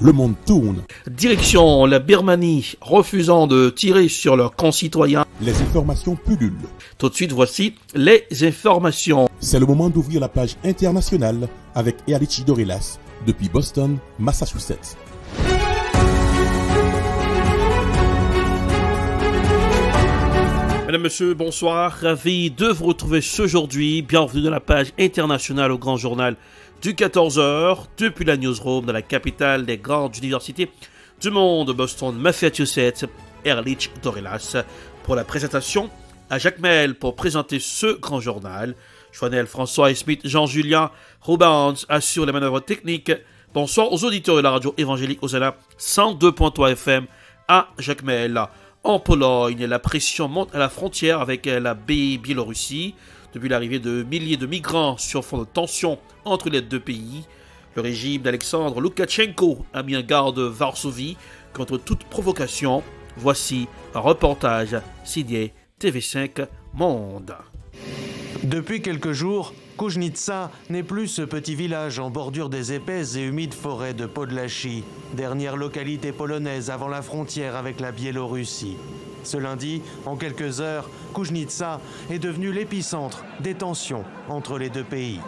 le monde tourne. Direction la Birmanie, refusant de tirer sur leurs concitoyens. Les informations pullulent. Tout de suite, voici les informations. C'est le moment d'ouvrir la page internationale avec Erlich Dorelas depuis Boston, Massachusetts. Mesdames, Messieurs, bonsoir. Ravi de vous retrouver aujourd'hui. Bienvenue dans la page internationale au Grand Journal du 14h depuis la newsroom de la capitale des grandes universités du monde, Boston, Massachusetts. Erlich Dorelas pour la présentation, à Jacques Mel pour présenter ce grand journal. Joannel, François et Smith, Jean-Julien Rubens assurent les manœuvres techniques. Bonsoir aux auditeurs de la radio évangélique Hosanna 102.3 FM à Jacques Mel. En Pologne, la pression monte à la frontière avec la Biélorussie. Depuis l'arrivée de milliers de migrants sur fond de tension entre les deux pays, le régime d'Alexandre Loukachenko a mis en garde Varsovie contre toute provocation. Voici un reportage signé TV5 Monde. Depuis quelques jours, Kuźnica n'est plus ce petit village en bordure des épaisses et humides forêts de Podlachie, dernière localité polonaise avant la frontière avec la Biélorussie. Ce lundi, en quelques heures, Kuźnica est devenu l'épicentre des tensions entre les deux pays.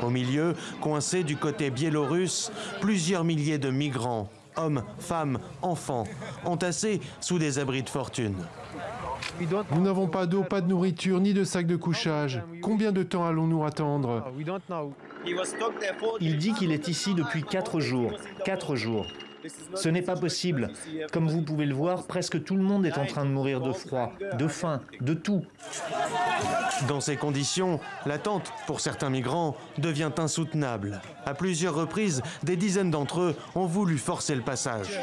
Au milieu, coincés du côté biélorusse, plusieurs milliers de migrants, hommes, femmes, enfants, entassés sous des abris de fortune. Nous n'avons pas d'eau, pas de nourriture, ni de sac de couchage. Combien de temps allons-nous attendre ? Il dit qu'il est ici depuis 4 jours. 4 jours. Ce n'est pas possible. Comme vous pouvez le voir, presque tout le monde est en train de mourir de froid, de faim, de tout. Dans ces conditions, l'attente pour certains migrants devient insoutenable. À plusieurs reprises, des dizaines d'entre eux ont voulu forcer le passage.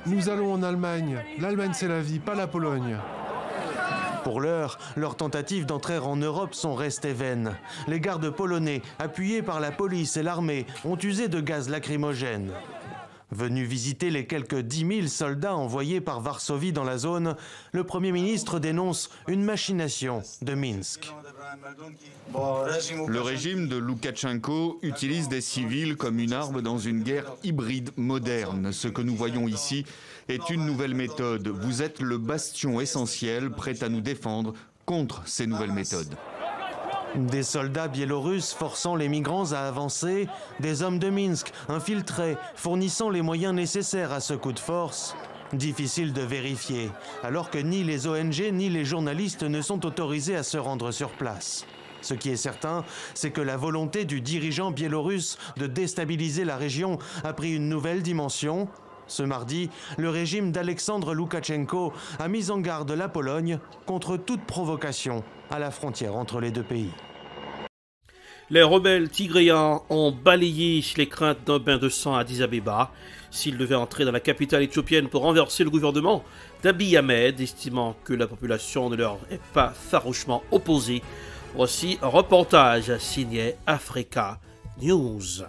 Nous allons en Allemagne. L'Allemagne, c'est la vie, pas la Pologne. Pour l'heure, leurs tentatives d'entrer en Europe sont restées vaines. Les gardes polonais, appuyés par la police et l'armée, ont usé de gaz lacrymogène. Venu visiter les quelques 10 000 soldats envoyés par Varsovie dans la zone, le Premier ministre dénonce une machination de Minsk. Le régime de Loukachenko utilise des civils comme une arme dans une guerre hybride moderne. Ce que nous voyons ici est une nouvelle méthode. Vous êtes le bastion essentiel prêt à nous défendre contre ces nouvelles méthodes. Des soldats biélorusses forçant les migrants à avancer, des hommes de Minsk infiltrés, fournissant les moyens nécessaires à ce coup de force. Difficile de vérifier, alors que ni les ONG ni les journalistes ne sont autorisés à se rendre sur place. Ce qui est certain, c'est que la volonté du dirigeant biélorusse de déstabiliser la région a pris une nouvelle dimension. Ce mardi, le régime d'Alexandre Loukachenko a mis en garde la Pologne contre toute provocation à la frontière entre les deux pays. Les rebelles tigréens ont balayé les craintes d'un bain de sang à Addis Abeba. S'ils devaient entrer dans la capitale éthiopienne pour renverser le gouvernement d'Abiy Ahmed, estimant que la population ne leur est pas farouchement opposée. Voici un reportage signé Africa News.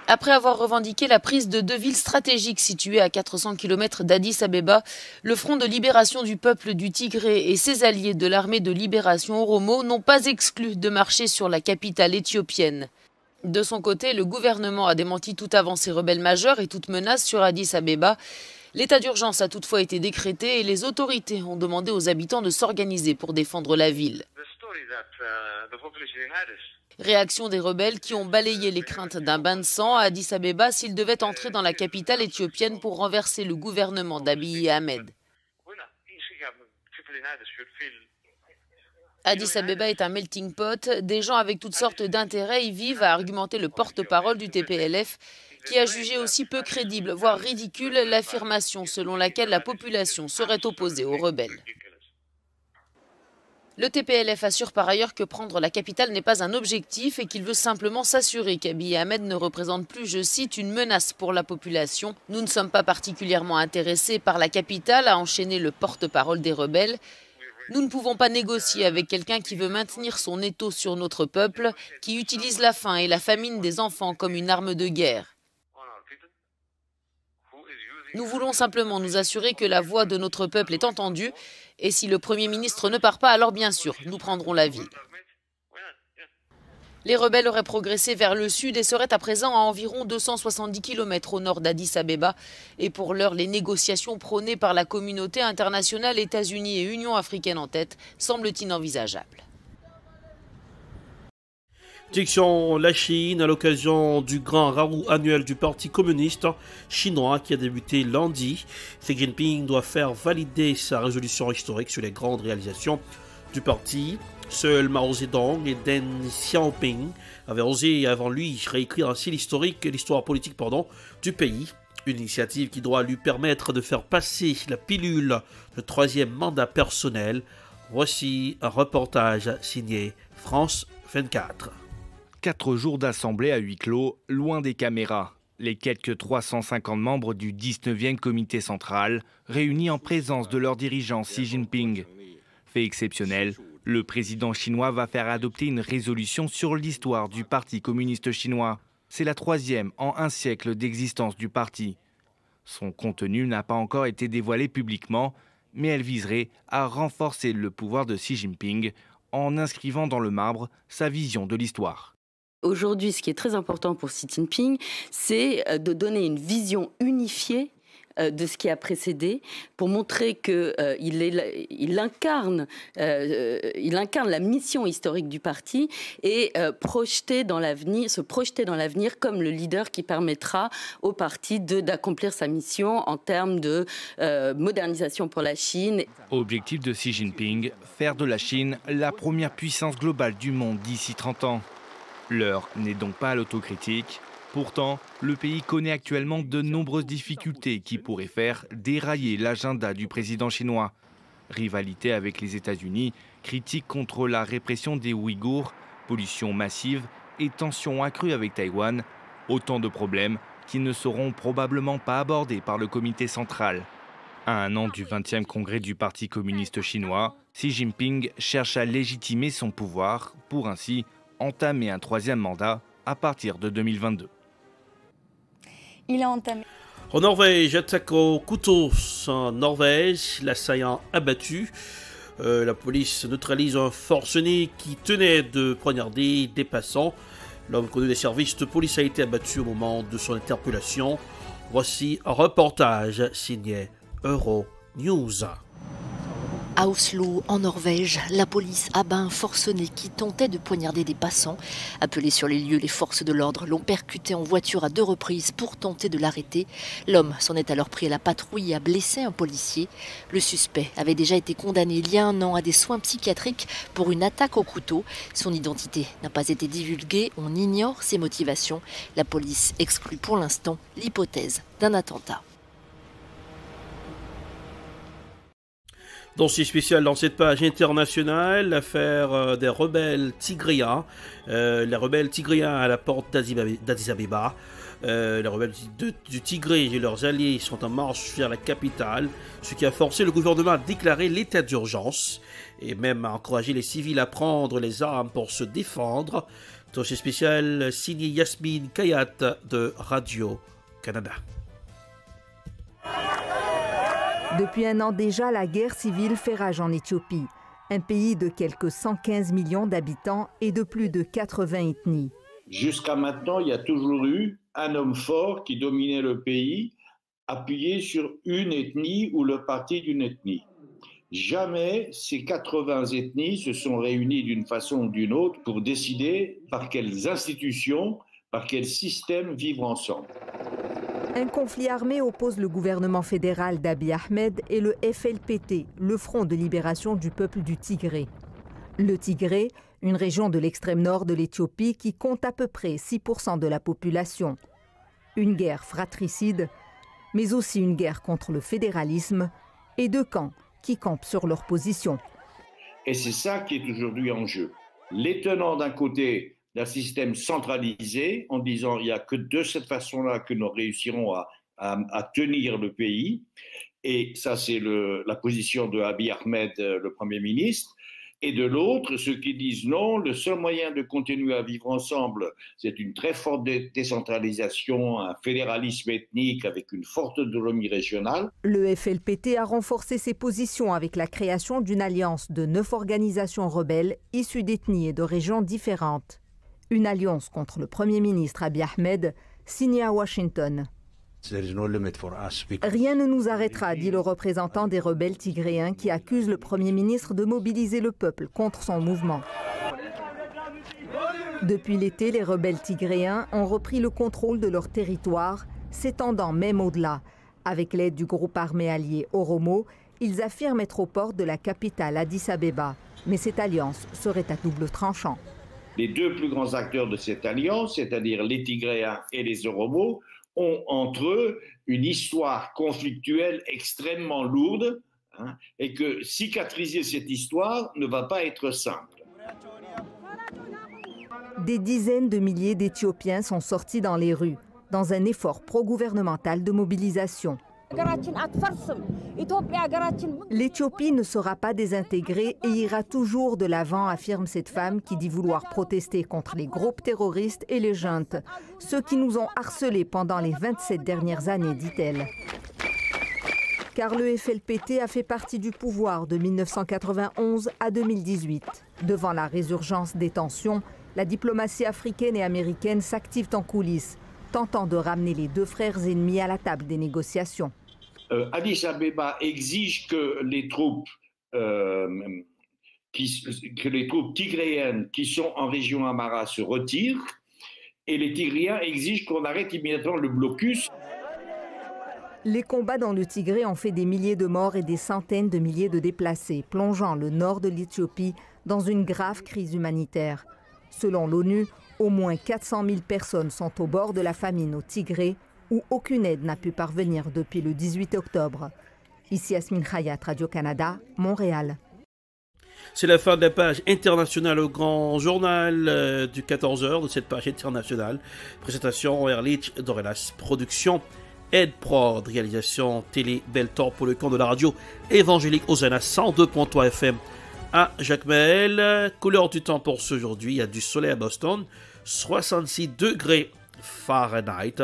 Après avoir revendiqué la prise de 2 villes stratégiques situées à 400 km d'Addis Abeba, le Front de libération du peuple du Tigré et ses alliés de l'armée de libération Oromo n'ont pas exclu de marcher sur la capitale éthiopienne. De son côté, le gouvernement a démenti toute avancée rebelle majeure et toute menace sur Addis Abeba. L'état d'urgence a toutefois été décrété et les autorités ont demandé aux habitants de s'organiser pour défendre la ville. Réaction des rebelles qui ont balayé les craintes d'un bain de sang à Addis Abeba s'ils devaient entrer dans la capitale éthiopienne pour renverser le gouvernement d'Abiy Ahmed. Addis Abeba est un melting pot. Des gens avec toutes sortes d'intérêts y vivent, a argumenté le porte-parole du TPLF, qui a jugé aussi peu crédible, voire ridicule, l'affirmation selon laquelle la population serait opposée aux rebelles. Le TPLF assure par ailleurs que prendre la capitale n'est pas un objectif et qu'il veut simplement s'assurer qu'Abiy Ahmed ne représente plus, je cite, une menace pour la population. Nous ne sommes pas particulièrement intéressés par la capitale, a enchaîné le porte-parole des rebelles. Nous ne pouvons pas négocier avec quelqu'un qui veut maintenir son étau sur notre peuple, qui utilise la faim et la famine des enfants comme une arme de guerre. Nous voulons simplement nous assurer que la voix de notre peuple est entendue et si le Premier ministre ne part pas, alors bien sûr, nous prendrons la ville. Les rebelles auraient progressé vers le sud et seraient à présent à environ 270 km au nord d'Addis Abeba. Et pour l'heure, les négociations prônées par la communauté internationale, États-Unis et Union africaine en tête, semblent inenvisageables. Direction la Chine à l'occasion du grand raout annuel du Parti communiste chinois qui a débuté lundi. Xi Jinping doit faire valider sa résolution historique sur les grandes réalisations du parti. Seuls Mao Zedong et Deng Xiaoping avaient osé avant lui réécrire ainsi l'histoire politique du pays. Une initiative qui doit lui permettre de faire passer la pilule de troisième mandat personnel. Voici un reportage signé France 24. 4 jours d'assemblée à huis clos, loin des caméras. Les quelques 350 membres du 19e comité central, réunis en présence de leur dirigeant Xi Jinping. Fait exceptionnel, le président chinois va faire adopter une résolution sur l'histoire du Parti communiste chinois. C'est la 3e en un siècle d'existence du parti. Son contenu n'a pas encore été dévoilé publiquement, mais elle viserait à renforcer le pouvoir de Xi Jinping en inscrivant dans le marbre sa vision de l'histoire. Aujourd'hui, ce qui est très important pour Xi Jinping, c'est de donner une vision unifiée de ce qui a précédé, pour montrer qu'il incarne la mission historique du parti et se projeter dans l'avenir comme le leader qui permettra au parti d'accomplir sa mission en termes de modernisation pour la Chine. Objectif de Xi Jinping, faire de la Chine la première puissance globale du monde d'ici 30 ans. L'heure n'est donc pas à l'autocritique. Pourtant, le pays connaît actuellement de nombreuses difficultés qui pourraient faire dérailler l'agenda du président chinois. Rivalité avec les États-Unis, critiques contre la répression des Ouïghours, pollution massive et tensions accrues avec Taïwan. Autant de problèmes qui ne seront probablement pas abordés par le comité central. À un an du 20e congrès du Parti communiste chinois, Xi Jinping cherche à légitimer son pouvoir pour ainsi entamer un 3e mandat à partir de 2022. Il a entamé. En Norvège, attaque au couteau en Norvège, l'assaillant abattu. La police neutralise un forcené qui tenait de poignarder des passants. L'homme connu des services de police a été abattu au moment de son interpellation. Voici un reportage signé Euronews. À Oslo, en Norvège, la police abat un forcené qui tentait de poignarder des passants. Appelés sur les lieux, les forces de l'ordre l'ont percuté en voiture à 2 reprises pour tenter de l'arrêter. L'homme s'en est alors pris à la patrouille et a blessé un policier. Le suspect avait déjà été condamné il y a 1 an à des soins psychiatriques pour une attaque au couteau. Son identité n'a pas été divulguée, on ignore ses motivations. La police exclut pour l'instant l'hypothèse d'un attentat. Dossier spécial dans cette page internationale, l'affaire des rebelles tigréens. Les rebelles tigréens à la porte d'Addis Abeba. Les rebelles du Tigré et leurs alliés sont en marche vers la capitale, ce qui a forcé le gouvernement à déclarer l'état d'urgence et même à encourager les civils à prendre les armes pour se défendre. Dossier spécial signé Yasmine Kayat de Radio-Canada. Depuis 1 an déjà, la guerre civile fait rage en Éthiopie, un pays de quelques 115 millions d'habitants et de plus de 80 ethnies. Jusqu'à maintenant, il y a toujours eu un homme fort qui dominait le pays, appuyé sur une ethnie ou le parti d'une ethnie. Jamais ces 80 ethnies se sont réunies d'une façon ou d'une autre pour décider par quelles institutions, par quel système vivre ensemble. Un conflit armé oppose le gouvernement fédéral d'Abiy Ahmed et le FLPT, le Front de libération du peuple du Tigré. Le Tigré, une région de l'extrême nord de l'Éthiopie qui compte à peu près 6% de la population. Une guerre fratricide, mais aussi une guerre contre le fédéralisme et 2 camps qui campent sur leur position. Et c'est ça qui est aujourd'hui en jeu. Les tenants d'un côté d'un système centralisé, en disant il n'y a que de cette façon-là que nous réussirons à tenir le pays. Et ça, c'est la position de Abiy Ahmed, le Premier ministre. Et de l'autre, ceux qui disent non, le seul moyen de continuer à vivre ensemble, c'est une très forte décentralisation, un fédéralisme ethnique avec une forte autonomie régionale. Le FLPT a renforcé ses positions avec la création d'une alliance de 9 organisations rebelles issues d'ethnies et de régions différentes. Une alliance contre le Premier ministre Abiy Ahmed, signée à Washington. Rien ne nous arrêtera, dit le représentant des rebelles tigréens qui accuse le Premier ministre de mobiliser le peuple contre son mouvement. Depuis l'été, les rebelles tigréens ont repris le contrôle de leur territoire, s'étendant même au-delà. Avec l'aide du groupe armé allié Oromo, ils affirment être aux portes de la capitale Addis Abeba. Mais cette alliance serait à double tranchant. Les deux plus grands acteurs de cette alliance, c'est-à-dire les Tigréens et les Oromos, ont entre eux une histoire conflictuelle extrêmement lourde, et que cicatriser cette histoire ne va pas être simple. Des dizaines de milliers d'Éthiopiens sont sortis dans les rues, dans un effort pro-gouvernemental de mobilisation. L'Éthiopie ne sera pas désintégrée et ira toujours de l'avant, affirme cette femme qui dit vouloir protester contre les groupes terroristes et les juntes, ceux qui nous ont harcelés pendant les 27 dernières années, dit-elle. Car le FLPT a fait partie du pouvoir de 1991 à 2018. Devant la résurgence des tensions, la diplomatie africaine et américaine s'active en coulisses, tentant de ramener les deux frères ennemis à la table des négociations. Addis Abeba exige que les troupes tigréennes qui sont en région Amhara se retirent, et les Tigréens exigent qu'on arrête immédiatement le blocus. Les combats dans le Tigré ont fait des milliers de morts et des centaines de milliers de déplacés, plongeant le nord de l'Éthiopie dans une grave crise humanitaire. Selon l'ONU, au moins 400 000 personnes sont au bord de la famine au Tigré, où aucune aide n'a pu parvenir depuis le 18 octobre. Ici Yasmine Khayat, Radio-Canada, Montréal. C'est la fin de la page internationale au grand journal du 14h de cette page internationale. Présentation Erlich Dorelas, production Ed Prod, réalisation Télé Beltor pour le compte de la radio évangélique Hosanna 102.3 FM à Jacmel. Couleur du temps pour ce aujourd'hui, il y a du soleil à Boston, 66 degrés Fahrenheit,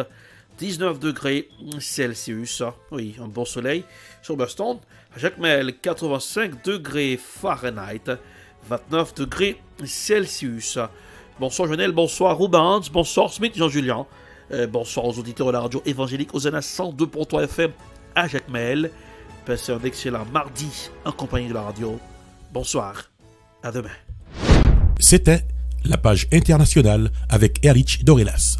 19 degrés Celsius, oui, un bon soleil sur Boston. À Jacmel, 85 degrés Fahrenheit, 29 degrés Celsius. Bonsoir Jonel, bonsoir Rubens, bonsoir Smith, Jean-Julien. Bonsoir aux auditeurs de la radio évangélique Hosanna 102.3 FM à Jacmel. Passez un excellent mardi en compagnie de la radio. Bonsoir, à demain. C'était la page internationale avec Erlich Dorelas.